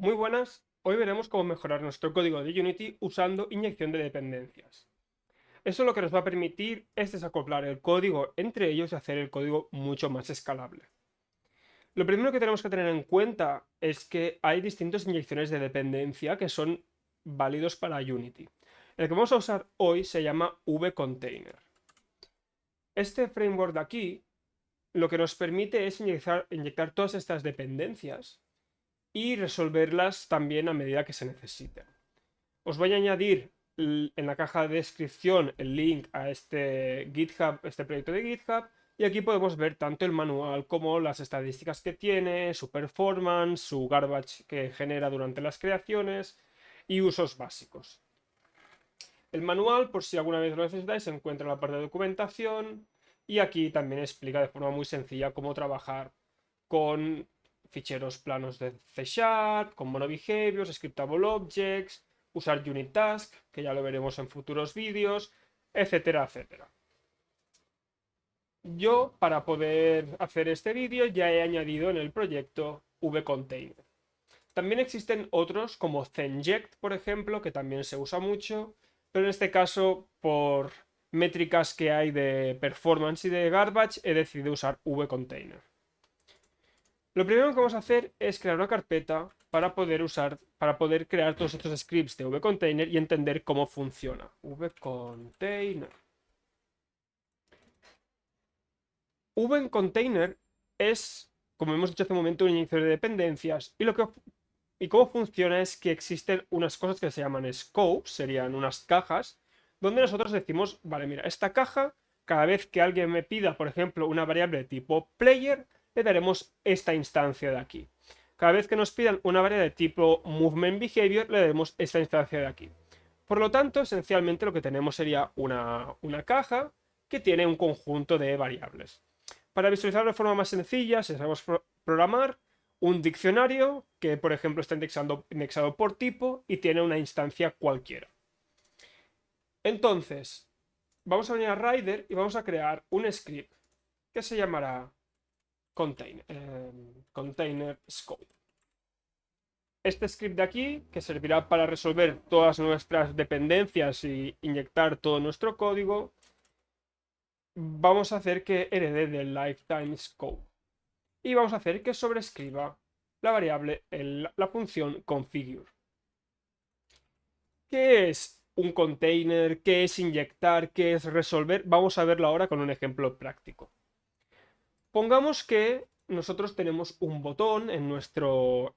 Muy buenas, hoy veremos cómo mejorar nuestro código de Unity usando inyección de dependencias. Eso lo que nos va a permitir es desacoplar el código entre ellos y hacer el código mucho más escalable. Lo primero que tenemos que tener en cuenta es que hay distintas inyecciones de dependencia que son válidos para Unity. El que vamos a usar hoy se llama vcontainer. Este framework de aquí lo que nos permite es inyectar todas estas dependencias y resolverlas también a medida que se necesiten. Os voy a añadir en la caja de descripción el link a este GitHub, este proyecto de GitHub, y aquí podemos ver tanto el manual como las estadísticas que tiene, su performance, su garbage que genera durante las creaciones y usos básicos. El manual, por si alguna vez lo necesitáis, se encuentra en la parte de documentación y aquí también explica de forma muy sencilla cómo trabajar con ficheros planos de C Sharp, con monobehaviors, scriptable objects, usar unit task, que ya lo veremos en futuros vídeos, etcétera, etcétera. Yo, para poder hacer este vídeo, ya he añadido en el proyecto vcontainer. También existen otros como Zenject, por ejemplo, que también se usa mucho, pero en este caso, por métricas que hay de performance y de garbage, he decidido usar vcontainer. Lo primero que vamos a hacer es crear una carpeta para poder crear todos estos scripts de vcontainer y entender cómo funciona. Vcontainer. Vcontainer es, como hemos dicho hace un momento, un inicio de dependencias y cómo funciona es que existen unas cosas que se llaman scopes, serían unas cajas, donde nosotros decimos, vale, mira, esta caja, cada vez que alguien me pida, por ejemplo, una variable de tipo player, le daremos esta instancia de aquí. Cada vez que nos pidan una variable de tipo movement behavior, le daremos esta instancia de aquí. Por lo tanto, esencialmente lo que tenemos sería una caja que tiene un conjunto de variables. Para visualizarlo de forma más sencilla, si sabemos programar, un diccionario que, por ejemplo, está indexado por tipo y tiene una instancia cualquiera. Entonces, vamos a venir a Rider y vamos a crear un script que se llamará container scope. Este script de aquí, que servirá para resolver todas nuestras dependencias y inyectar todo nuestro código, vamos a hacer que herede del lifetime scope. Y vamos a hacer que sobrescriba la variable, la función configure. ¿Qué es un container? ¿Qué es inyectar? ¿Qué es resolver? Vamos a verlo ahora con un ejemplo práctico. Pongamos que nosotros tenemos un botón en nuestro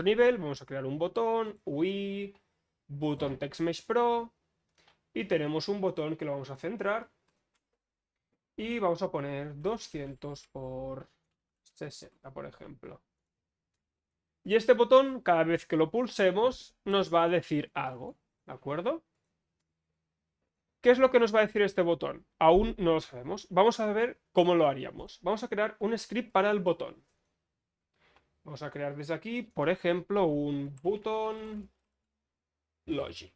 nivel. Vamos a crear un botón, UI, button text mesh pro, y tenemos un botón que lo vamos a centrar y vamos a poner 200 por 60, por ejemplo. Y este botón, cada vez que lo pulsemos, nos va a decir algo, ¿de acuerdo? ¿Qué es lo que nos va a decir este botón? Aún no lo sabemos. Vamos a ver cómo lo haríamos. Vamos a crear un script para el botón. Vamos a crear desde aquí, por ejemplo, un button logic.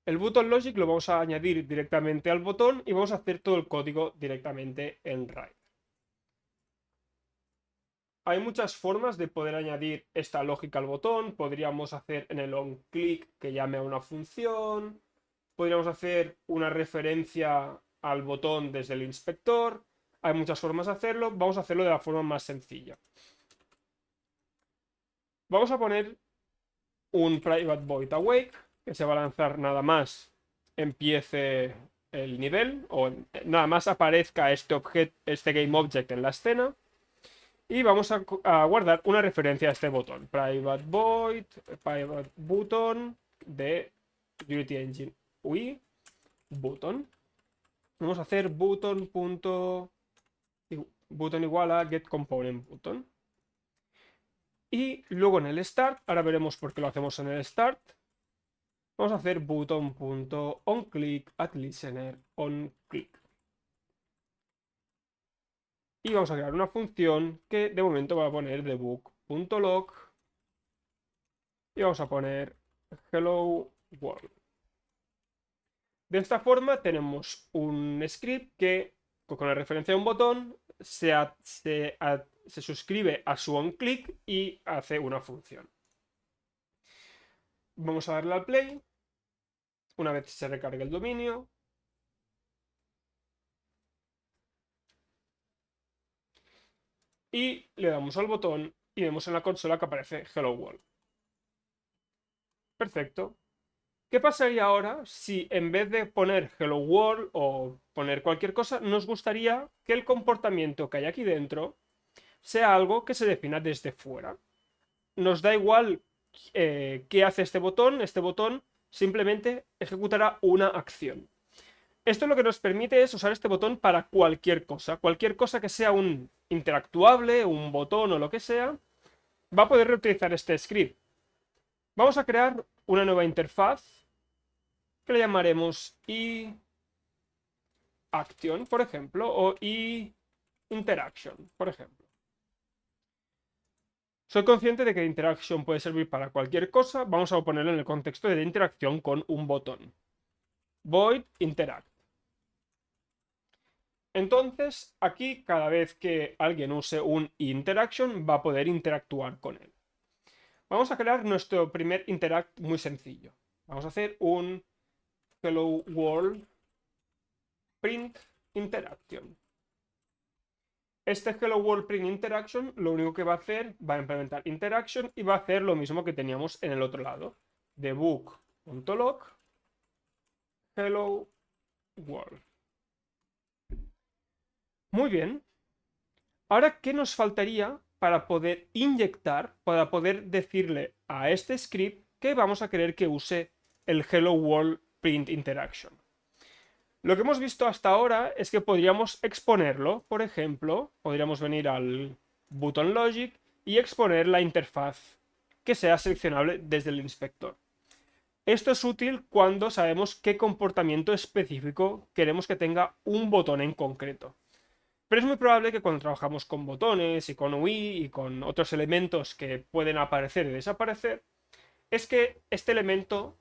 El button logic lo vamos a añadir directamente al botón y vamos a hacer todo el código directamente en Rider. Hay muchas formas de poder añadir esta lógica al botón. Podríamos hacer en el onClick que llame a una función. Podríamos hacer una referencia al botón desde el inspector. Hay muchas formas de hacerlo. Vamos a hacerlo de la forma más sencilla. Vamos a poner un private void awake que se va a lanzar nada más empiece el nivel o nada más aparezca este game object en la escena. Y vamos a guardar una referencia a este botón. Private void, private button de Unity Engine UI button. Vamos a hacer button igual a getComponentButton. Y luego en el start, ahora veremos por qué lo hacemos en el start. Vamos a hacer button.onClick onClick. Y vamos a crear una función que de momento va a poner debug.log y vamos a poner hello world. De esta forma tenemos un script que con la referencia a un botón se se suscribe a su onClick y hace una función. Vamos a darle al play. Una vez se recargue el dominio. Y le damos al botón y vemos en la consola que aparece Hello World. Perfecto. ¿Qué pasaría ahora si en vez de poner Hello World o poner cualquier cosa, nos gustaría que el comportamiento que hay aquí dentro sea algo que se defina desde fuera? Nos da igual qué hace este botón simplemente ejecutará una acción. Esto lo que nos permite es usar este botón para cualquier cosa que sea un interactuable, un botón o lo que sea, va a poder reutilizar este script. Vamos a crear una nueva interfaz que le llamaremos iAction, por ejemplo, o iInteraction, por ejemplo. Soy consciente de que interaction puede servir para cualquier cosa. Vamos a ponerlo en el contexto de interacción con un botón. Void interact. Entonces, aquí cada vez que alguien use un interaction va a poder interactuar con él. Vamos a crear nuestro primer interact muy sencillo. Vamos a hacer un hello world print interaction. Este hello world print interaction lo único que va a hacer, va a implementar interaction y va a hacer lo mismo que teníamos en el otro lado. Debug.log hello world. Muy bien. Ahora, ¿qué nos faltaría para poder inyectar, para poder decirle a este script que vamos a querer que use el hello world print interaction? Lo que hemos visto hasta ahora es que podríamos exponerlo, por ejemplo, podríamos venir al button logic y exponer la interfaz que sea seleccionable desde el inspector. Esto es útil cuando sabemos qué comportamiento específico queremos que tenga un botón en concreto. Pero es muy probable que cuando trabajamos con botones y con UI y con otros elementos que pueden aparecer y desaparecer, es que este elemento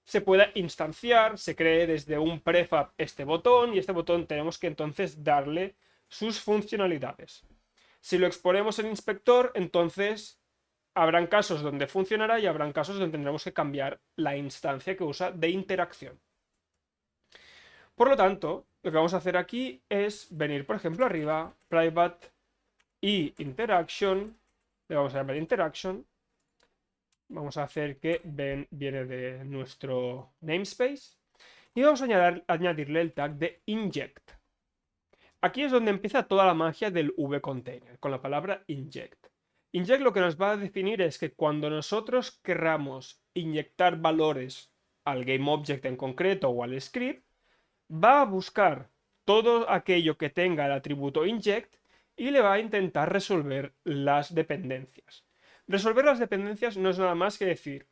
se pueda instanciar, se cree desde un prefab este botón y este botón tenemos que entonces darle sus funcionalidades. Si lo exponemos en inspector, entonces habrán casos donde funcionará y habrán casos donde tendremos que cambiar la instancia que usa de interacción. Por lo tanto, lo que vamos a hacer aquí es venir, por ejemplo, arriba, private y interaction, le vamos a llamar interaction, vamos a hacer que viene de nuestro namespace y vamos a añadirle el tag de inject. Aquí es donde empieza toda la magia del vContainer, con la palabra inject. Inject lo que nos va a definir es que cuando nosotros querramos inyectar valores al GameObject en concreto o al script, va a buscar todo aquello que tenga el atributo inject y le va a intentar resolver las dependencias. Resolver las dependencias no es nada más que decir,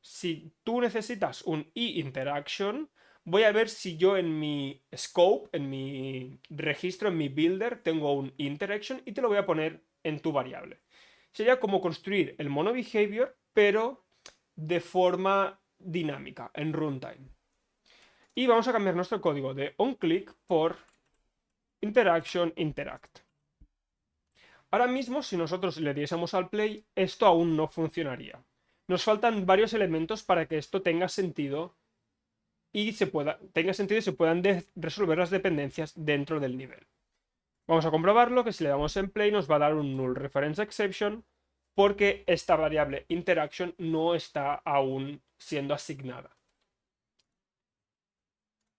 si tú necesitas un iInteraction, voy a ver si yo en mi scope, en mi registro, en mi builder, tengo un interaction y te lo voy a poner en tu variable. Sería como construir el monoBehavior, pero de forma dinámica, en runtime. Y vamos a cambiar nuestro código de onClick por interaction interact. Ahora mismo, si nosotros le diésemos al play, esto aún no funcionaría. Nos faltan varios elementos para que esto tenga sentido y se puedan resolver las dependencias dentro del nivel. Vamos a comprobarlo, que si le damos en play nos va a dar un null reference exception porque esta variable interaction no está aún siendo asignada.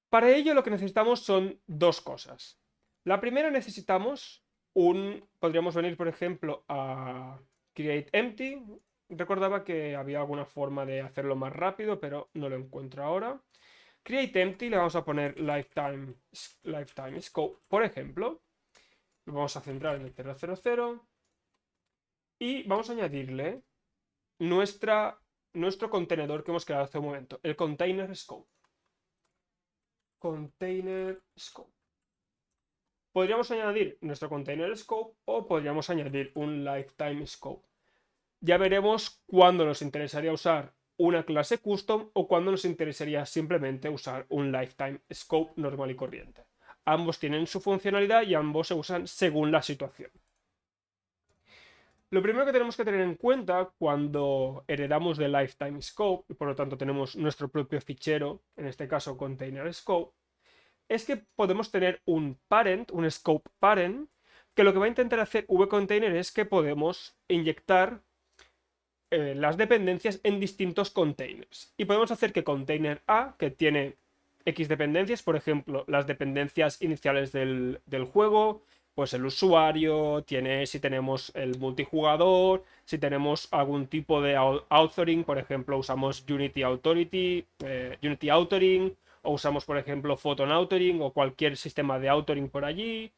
Para ello lo que necesitamos son dos cosas. La primera necesitamos podríamos venir por ejemplo a createEmpty. Recordaba que había alguna forma de hacerlo más rápido, pero no lo encuentro ahora. CreateEmpty le vamos a poner lifetime scope, por ejemplo. Lo vamos a centrar en el 000 y vamos a añadirle nuestro contenedor que hemos creado hace un momento, el container scope. Container scope. Podríamos añadir nuestro container scope o podríamos añadir un lifetime scope. Ya veremos cuándo nos interesaría usar una clase custom o cuándo nos interesaría simplemente usar un lifetime scope normal y corriente. Ambos tienen su funcionalidad y ambos se usan según la situación. Lo primero que tenemos que tener en cuenta cuando heredamos de Lifetime Scope, y por lo tanto tenemos nuestro propio fichero, en este caso Container Scope, es que podemos tener un parent, un scope parent, que lo que va a intentar hacer vcontainer es que podemos inyectar las dependencias en distintos containers. Y podemos hacer que container A, que tiene X dependencias, por ejemplo, las dependencias iniciales del juego, pues el usuario, si tenemos el multijugador, si tenemos algún tipo de authoring, por ejemplo, usamos Unity Authority, Unity Authoring, o usamos, por ejemplo, Photon Authoring o cualquier sistema de authoring por allí.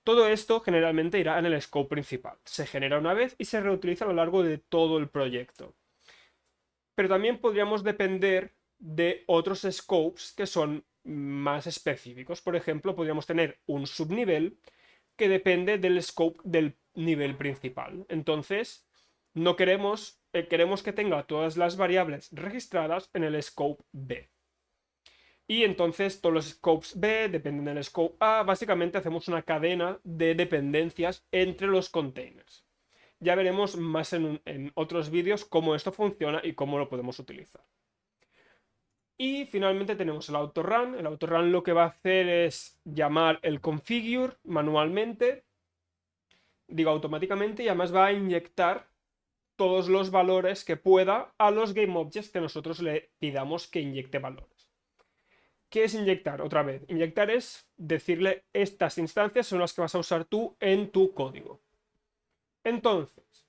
Todo esto generalmente irá en el scope principal. Se genera una vez y se reutiliza a lo largo de todo el proyecto. Pero también podríamos depender de otros scopes que son más específicos. Por ejemplo, podríamos tener un subnivel que depende del scope del nivel principal. Entonces, no queremos que tenga todas las variables registradas en el scope B. Y entonces todos los scopes B dependen del scope A. Básicamente hacemos una cadena de dependencias entre los containers. Ya veremos más en otros vídeos cómo esto funciona y cómo lo podemos utilizar. Y finalmente tenemos el autorun. El autorun lo que va a hacer es llamar el configure manualmente, digo automáticamente, y además va a inyectar todos los valores que pueda a los GameObjects que nosotros le pidamos que inyecte valores. ¿Qué es inyectar? Otra vez, inyectar es decirle estas instancias son las que vas a usar tú en tu código. Entonces,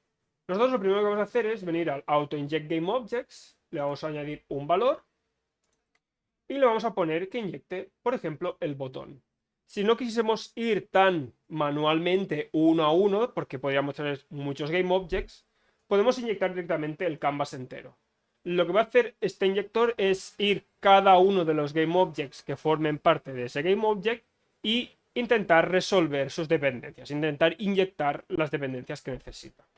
nosotros lo primero que vamos a hacer es venir al AutoInjectGameObjects, le vamos a añadir un valor y le vamos a poner que inyecte, por ejemplo, el botón. Si no quisiésemos ir tan manualmente uno a uno, porque podríamos tener muchos GameObjects, podemos inyectar directamente el canvas entero. Lo que va a hacer este inyector es ir cada uno de los GameObjects que formen parte de ese GameObject y intentar resolver sus dependencias, intentar inyectar las dependencias que necesita.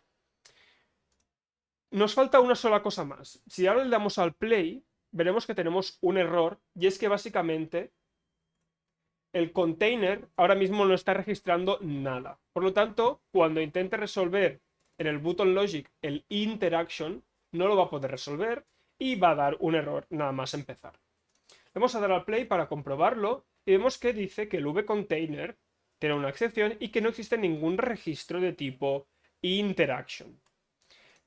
Nos falta una sola cosa más. Si ahora le damos al play, veremos que tenemos un error y es que básicamente el container ahora mismo no está registrando nada. Por lo tanto, cuando intente resolver en el button logic el interaction, no lo va a poder resolver y va a dar un error nada más empezar. Vamos a dar al play para comprobarlo y vemos que dice que el vcontainer tiene una excepción y que no existe ningún registro de tipo interaction.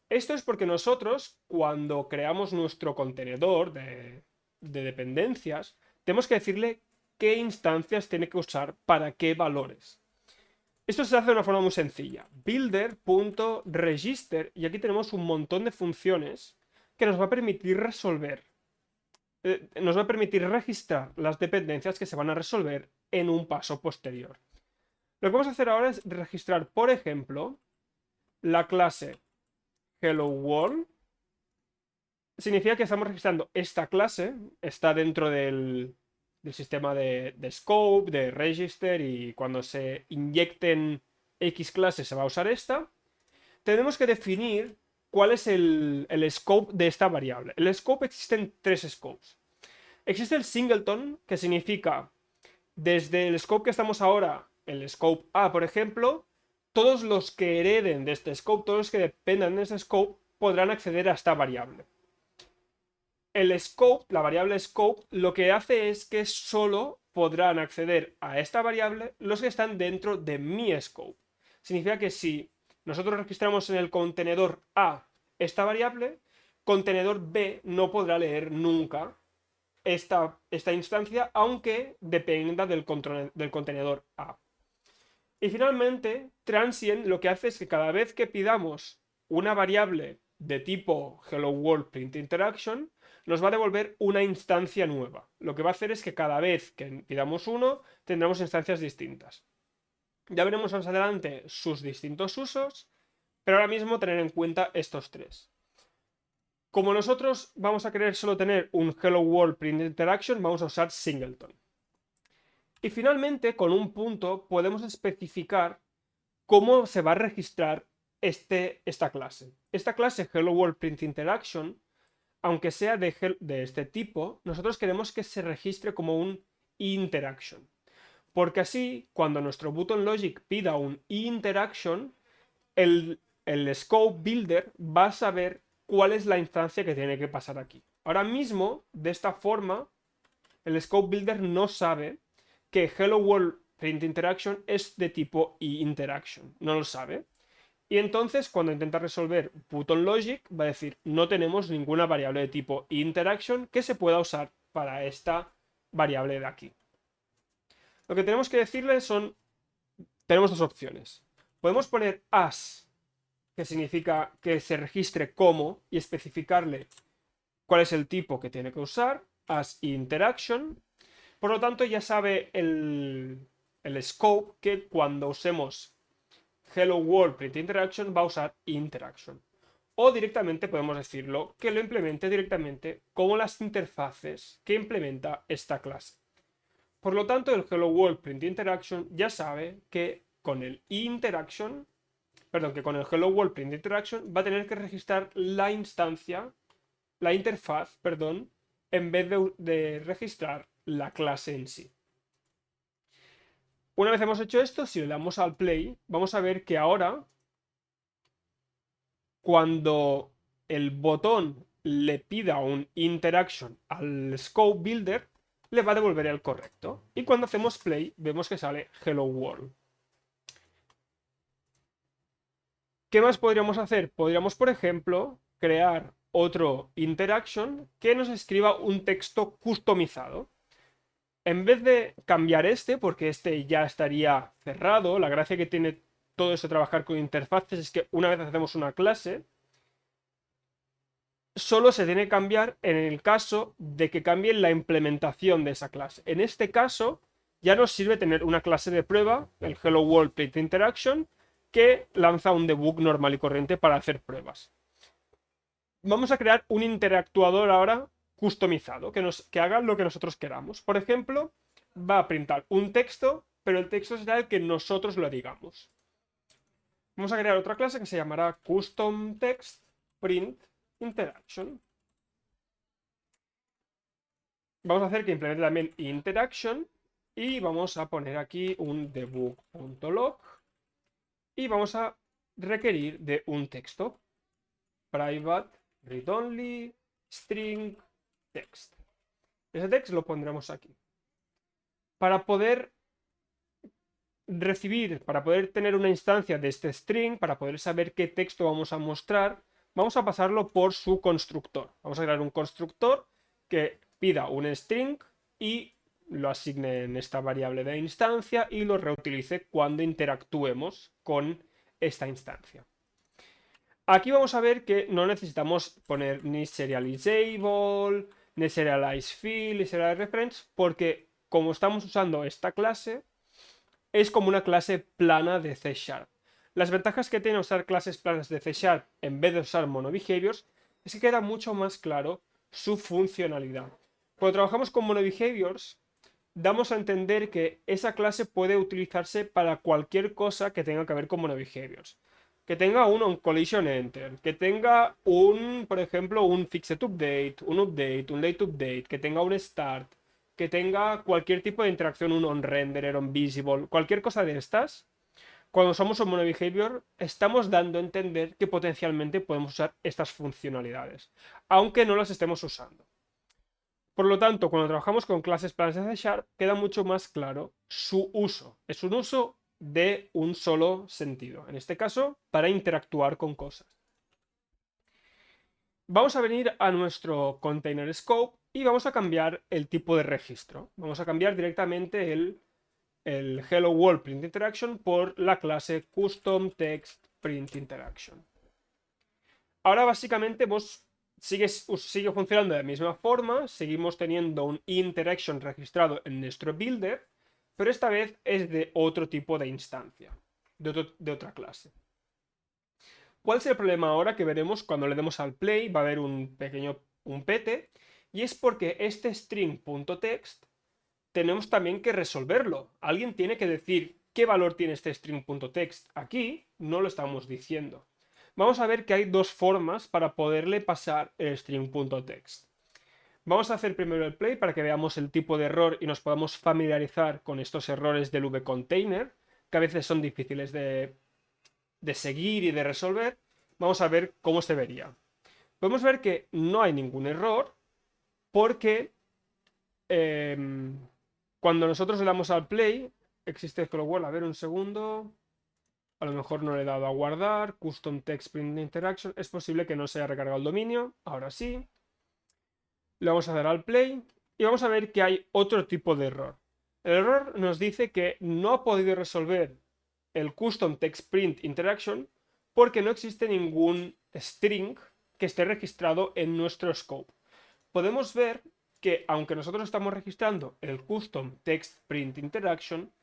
Esto es porque nosotros, cuando creamos nuestro contenedor de dependencias, tenemos que decirle qué instancias tiene que usar para qué valores. Esto se hace de una forma muy sencilla. Builder.register, y aquí tenemos un montón de funciones que nos va a permitir nos va a permitir registrar las dependencias que se van a resolver en un paso posterior. Lo que vamos a hacer ahora es registrar, por ejemplo, la clase Hello World. Significa que estamos registrando esta clase, está dentro del sistema de scope, de register, y cuando se inyecten X clases se va a usar esta. Tenemos que definir cuál es el scope de esta variable. El scope existen tres scopes. Existe el singleton, que significa desde el scope que estamos ahora, el scope A, por ejemplo, todos los que hereden de este scope, todos los que dependan de este scope, podrán acceder a esta variable. El scope, la variable scope, lo que hace es que solo podrán acceder a esta variable los que están dentro de mi scope. Significa que si nosotros registramos en el contenedor A esta variable, contenedor B no podrá leer nunca esta instancia, aunque dependa del contenedor A. Y finalmente, transient lo que hace es que cada vez que pidamos una variable de tipo hello world print interaction, nos va a devolver una instancia nueva. Lo que va a hacer es que cada vez que pidamos uno, tendremos instancias distintas. Ya veremos más adelante sus distintos usos, pero ahora mismo tener en cuenta estos tres. Como nosotros vamos a querer solo tener un hello world print interaction, vamos a usar singleton. Y finalmente, con un punto, podemos especificar cómo se va a registrar esta clase. Esta clase Hello World Print Interaction, aunque sea de este tipo, nosotros queremos que se registre como un interaction. Porque así, cuando nuestro button logic pida un interaction, el el scope builder va a saber cuál es la instancia que tiene que pasar aquí. Ahora mismo, de esta forma, el scope builder no sabe que hello world print interaction es de tipo interaction, no lo sabe. Y entonces cuando intenta resolver Button Logic va a decir no tenemos ninguna variable de tipo interaction que se pueda usar para esta variable de aquí. Lo que tenemos que decirle son, tenemos dos opciones. Podemos poner as, que significa que se registre como, y especificarle cuál es el tipo que tiene que usar, as interaction. Por lo tanto ya sabe el scope que cuando usemos hello world print interaction va a usar interaction. O directamente podemos decirlo que lo implemente directamente como las interfaces que implementa esta clase. Por lo tanto, el hello world print interaction ya sabe que con el interaction, perdón, que con el hello world print interaction va a tener que registrar la instancia, la interfaz, perdón, en vez de registrar la clase en sí. Una vez hemos hecho esto, si le damos al play, vamos a ver que ahora, cuando el botón le pida un interaction al scope builder, le va a devolver el correcto. Y cuando hacemos play, vemos que sale hello world. ¿Qué más podríamos hacer? Podríamos, por ejemplo, crear otro interaction que nos escriba un texto customizado. En vez de cambiar este, porque este ya estaría cerrado, la gracia que tiene todo eso de trabajar con interfaces es que una vez hacemos una clase, solo se tiene que cambiar en el caso de que cambie la implementación de esa clase. En este caso, ya nos sirve tener una clase de prueba, el Hello World Print Interaction, que lanza un debug normal y corriente para hacer pruebas. Vamos a crear un interactuador ahora customizado, que haga lo que nosotros queramos. Por ejemplo, va a printar un texto, pero el texto será el que nosotros lo digamos. Vamos a crear otra clase que se llamará custom text print interaction. Vamos a hacer que implemente también interaction y vamos a poner aquí un debug.log y vamos a requerir de un texto private read only string text. Ese text lo pondremos aquí. Para poder recibir, para poder tener una instancia de este string, para poder saber qué texto vamos a mostrar, vamos a pasarlo por su constructor. Vamos a crear un constructor que pida un string y lo asigne en esta variable de instancia y lo reutilice cuando interactuemos con esta instancia. Aquí vamos a ver que no necesitamos poner ni serializable, ni serialize field, ni serialize reference, porque como estamos usando esta clase, es como una clase plana de C#. Las ventajas que tiene usar clases planas de C# en vez de usar monobehaviors es que queda mucho más claro su funcionalidad. Cuando trabajamos con monobehaviors, damos a entender que esa clase puede utilizarse para cualquier cosa que tenga que ver con monobehaviors. Que tenga un onCollisionEnter, que tenga por ejemplo, un fixedUpdate, un lateUpdate, que tenga un start, que tenga cualquier tipo de interacción, un onRenderer, onVisible, cualquier cosa de estas. Cuando usamos un monobehavior, estamos dando a entender que potencialmente podemos usar estas funcionalidades, aunque no las estemos usando. Por lo tanto, cuando trabajamos con clases planas de C# queda mucho más claro su uso. Es un uso de un solo sentido, en este caso, para interactuar con cosas. Vamos a venir a nuestro container scope y vamos a cambiar el tipo de registro. Vamos a cambiar directamente el hello world print interaction por la clase custom text print interaction. Ahora básicamente sigue funcionando de la misma forma, seguimos teniendo un interaction registrado en nuestro builder, pero esta vez es de otro tipo de instancia, de otra clase. ¿Cuál es el problema ahora que veremos cuando le demos al play? Va a haber un pete, y es porque este string.text tenemos también que resolverlo. Alguien tiene que decir qué valor tiene este string.text. Aquí no lo estamos diciendo. Vamos a ver que hay dos formas para poderle pasar el string.text. Vamos a hacer primero el play para que veamos el tipo de error y nos podamos familiarizar con estos errores del vcontainer, que a veces son difíciles de de seguir y de resolver, vamos a ver cómo se vería. Podemos ver que no hay ningún error porque cuando nosotros le damos al play, existe scroll wall, a ver un segundo, a lo mejor no le he dado a guardar, custom text print interaction, es posible que no se haya recargado el dominio, ahora sí. Le vamos a dar al play y vamos a ver que hay otro tipo de error. El error nos dice que no ha podido resolver el custom text print interaction porque no existe ningún string que esté registrado en nuestro scope. Podemos ver que aunque nosotros estamos registrando el custom text print interaction,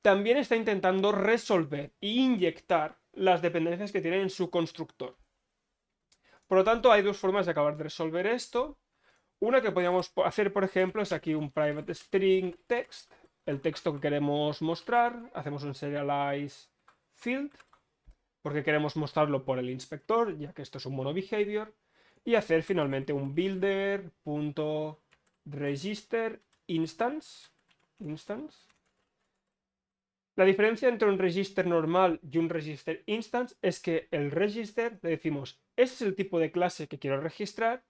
también está intentando resolver e inyectar las dependencias que tiene en su constructor. Por lo tanto, hay dos formas de acabar de resolver esto. Una que podríamos hacer, por ejemplo, es aquí un private string text, el texto que queremos mostrar, hacemos un serialize field, porque queremos mostrarlo por el inspector, ya que esto es un monobehavior, y hacer finalmente un builder.register instance. La diferencia entre un register normal y un register instance es que el register le decimos, ese es el tipo de clase que quiero registrar,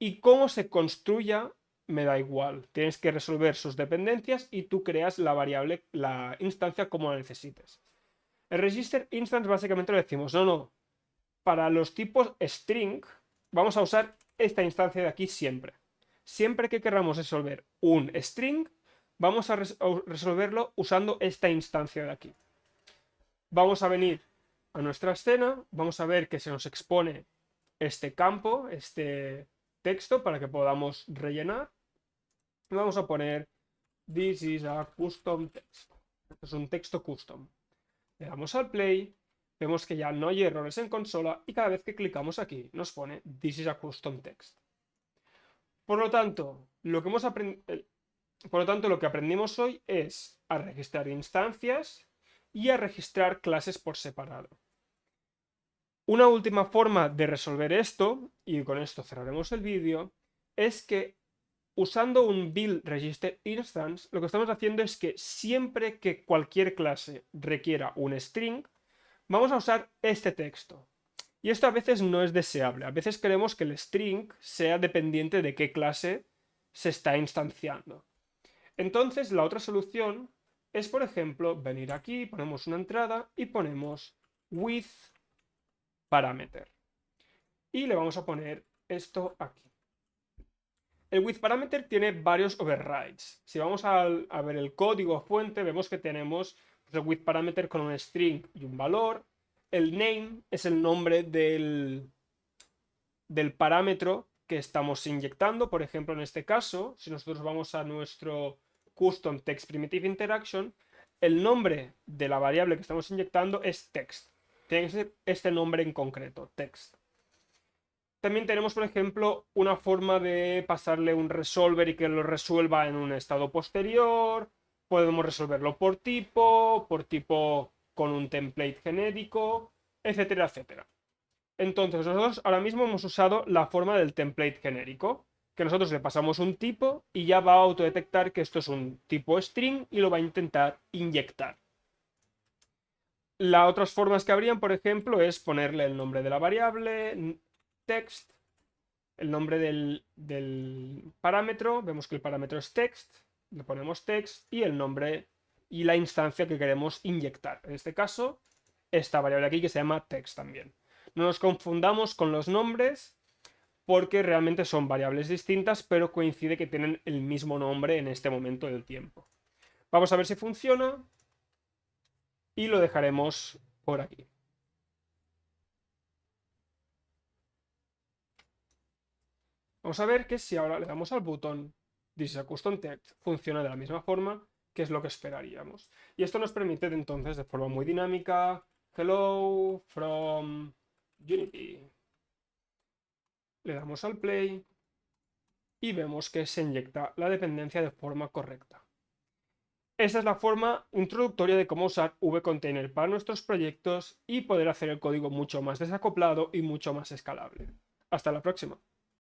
y cómo se construya me da igual. Tienes que resolver sus dependencias y tú creas la variable, la instancia como la necesites. El register instance básicamente le decimos, no, para los tipos string vamos a usar esta instancia de aquí siempre. Siempre que queramos resolver un string, vamos a resolverlo usando esta instancia de aquí. Vamos a venir a nuestra escena, vamos a ver que se nos expone este campo, este texto para que podamos rellenar. Vamos a poner this is a custom text. Esto es un texto custom. Le damos al play, vemos que ya no hay errores en consola y cada vez que clicamos aquí nos pone this is a custom text. Por lo tanto, lo que aprendimos hoy es a registrar instancias y a registrar clases por separado. Una última forma de resolver esto, y con esto cerraremos el vídeo, es que usando un build register instance, lo que estamos haciendo es que siempre que cualquier clase requiera un string, vamos a usar este texto. Y esto a veces no es deseable. A veces queremos que el string sea dependiente de qué clase se está instanciando. Entonces, la otra solución es, por ejemplo, venir aquí, ponemos una entrada y ponemos with parameter. Y le vamos a poner esto aquí. El with parameter tiene varios overrides. Si vamos a ver el código fuente, vemos que tenemos el with parameter con un string y un valor. El name es el nombre del parámetro que estamos inyectando. Por ejemplo, en este caso, si nosotros vamos a nuestro custom text primitive interaction, el nombre de la variable que estamos inyectando es text. Tiene que ser este nombre en concreto, text. También tenemos, por ejemplo, una forma de pasarle un resolver y que lo resuelva en un estado posterior. Podemos resolverlo por tipo con un template genérico, etcétera, etcétera. Entonces, nosotros ahora mismo hemos usado la forma del template genérico, que nosotros le pasamos un tipo y ya va a autodetectar que esto es un tipo string y lo va a intentar inyectar. Las otras formas que habrían, por ejemplo, es ponerle el nombre de la variable, text, el nombre del parámetro, vemos que el parámetro es text, le ponemos text y el nombre y la instancia que queremos inyectar. En este caso, esta variable aquí que se llama text también. No nos confundamos con los nombres porque realmente son variables distintas, pero coincide que tienen el mismo nombre en este momento del tiempo. Vamos a ver si funciona y lo dejaremos por aquí. Vamos a ver que si ahora le damos al botón This is a custom text, funciona de la misma forma, que es lo que esperaríamos. Y esto nos permite entonces, de forma muy dinámica, hello from Unity. Le damos al play y vemos que se inyecta la dependencia de forma correcta. Esta es la forma introductoria de cómo usar vContainer para nuestros proyectos y poder hacer el código mucho más desacoplado y mucho más escalable. Hasta la próxima.